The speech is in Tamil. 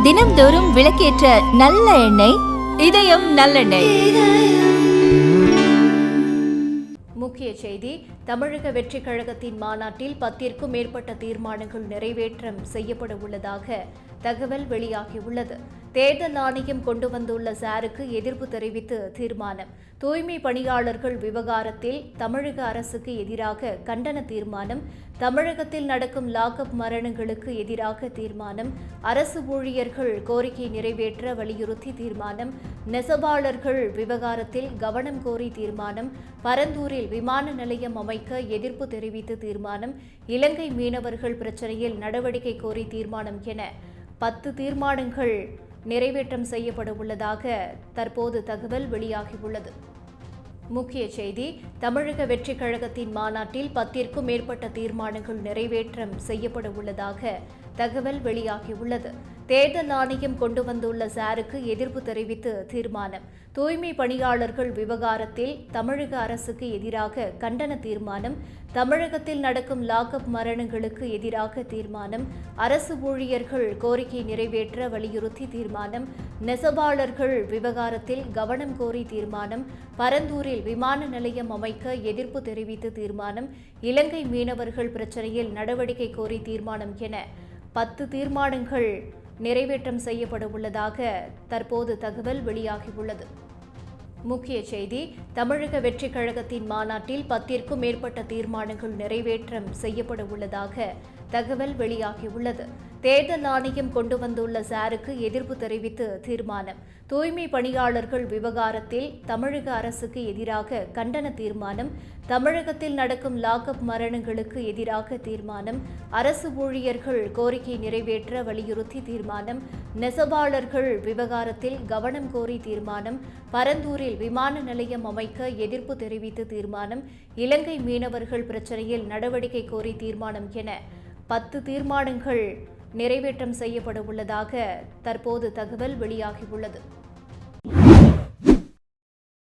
தினம்தோறும் விளக்கேற்ற நல்ல எண்ணெய் இதயம் நல்லெண்ணெய். முக்கிய செய்தி: தமிழக வெற்றிக் கழகத்தின் மாநாட்டில் 10ற்கும் மேற்பட்ட தீர்மானங்கள் நிறைவேற்றம் செய்யப்பட உள்ளதாக தகவல் வெளியாகியுள்ளது. தேர்தல் ஆணையம் கொண்டு வந்துள்ள சாருக்கு எதிர்ப்பு தெரிவித்து தீர்மானம். தூய்மை பணியாளர்கள் விவகாரத்தில் தமிழக அரசுக்கு எதிராக கண்டன தீர்மானம். தமிழகத்தில் நடக்கும் லாக்அப் மரணங்களுக்கு எதிராக தீர்மானம். அரசு ஊழியர்கள் கோரிக்கை நிறைவேற்ற வலியுறுத்தி தீர்மானம். நெசவாளர்கள் விவகாரத்தில் கவனம் கோரி தீர்மானம். பரந்தூரில் விமான நிலையம் அமைக்க எதிர்ப்பு தெரிவித்து தீர்மானம். இலங்கை மீனவர்கள் பிரச்சினையில் நடவடிக்கை கோரி தீர்மானம் என 10 தீர்மானங்கள் நிறைவேற்றம் செய்யப்பட உள்ளதாக தற்போது தகவல் வெளியாகியுள்ளது. முக்கிய செய்தி: தமிழக வெற்றிக் கழகத்தின் மாநாட்டில் 10ற்கும் மேற்பட்ட தீர்மானங்கள் நிறைவேற்றம் செய்யப்பட உள்ளதாக தகவல் வெளியாகியுள்ளது. தேர்தல் ஆணையம் கொண்டு வந்துள்ள சாருக்கு எதிர்ப்பு தெரிவித்து தீர்மானம். தூய்மை பணியாளர்கள் விவகாரத்தில் தமிழக அரசுக்கு எதிராக கண்டன தீர்மானம். தமிழகத்தில் நடக்கும் லாக்அப் மரணங்களுக்கு எதிராக தீர்மானம். அரசு ஊழியர்கள் கோரிக்கை நிறைவேற்ற வலியுறுத்தி தீர்மானம். நெசவாளர்கள் விவகாரத்தில் கவனம் கோரி தீர்மானம். பரந்தூரில் விமான நிலையம் அமைக்க எதிர்ப்பு தெரிவித்து தீர்மானம். இலங்கை மீனவர்கள் பிரச்சினையில் நடவடிக்கை கோரி தீர்மானம் என 10 தீர்மானங்கள் நிறைவேற்றம் செய்யப்பட உள்ளதாக தற்போது தகவல் வெளியாகியுள்ளது. முக்கிய செய்தி: தமிழக வெற்றிக் கழகத்தின் மாநாட்டில் 10ற்கும் மேற்பட்ட தீர்மானங்கள் நிறைவேற்றம் செய்யப்பட உள்ளதாக தகவல் வெளியாகியுள்ளது. தேர்தல் ஆணையம் கொண்டு வந்துள்ள சாருக்கு எதிர்ப்பு தெரிவித்து தீர்மானம். தூய்மை பணியாளர்கள் விவகாரத்தில் தமிழக அரசுக்கு எதிராக கண்டன தீர்மானம். தமிழகத்தில் நடக்கும் லாக்அப் மரணங்களுக்கு எதிராக தீர்மானம். அரசு ஊழியர்கள் கோரிக்கை நிறைவேற்ற வலியுறுத்தி தீர்மானம். நெசவாளர்கள் விவகாரத்தில் கவனம் கோரி தீர்மானம். பரந்தூரில் விமான நிலையம் அமைக்க எதிர்ப்பு தெரிவித்து தீர்மானம். இலங்கை மீனவர்கள் பிரச்சினையில் நடவடிக்கை கோரி தீர்மானம் என 10 தீர்மானங்கள் நிறைவேற்றம் செய்யப்பட உள்ளதாக தற்போது தகவல் வெளியாகியுள்ளது.